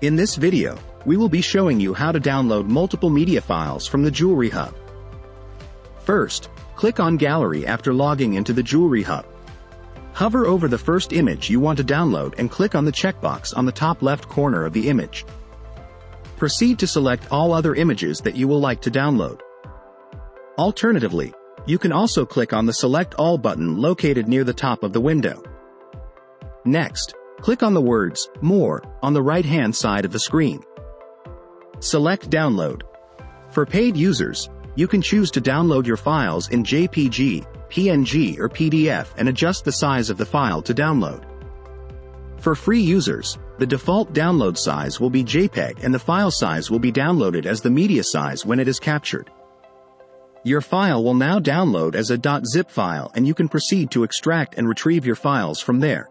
In this video, we will be showing you how to download multiple media files from the Jewelry Hub. First, click on Gallery after logging into the Jewelry Hub. Hover over the first image you want to download and click on the checkbox on the top left corner of the image. Proceed to select all other images that you will like to download. Alternatively, you can also click on the Select All button located near the top of the window. Next, click on the words More on the right-hand side of the screen. Select Download. For paid users, you can choose to download your files in JPG, PNG or PDF and adjust the size of the file to download. For free users, the default download size will be JPEG and the file size will be downloaded as the media size when it is captured. Your file will now download as a .zip file and you can proceed to extract and retrieve your files from there.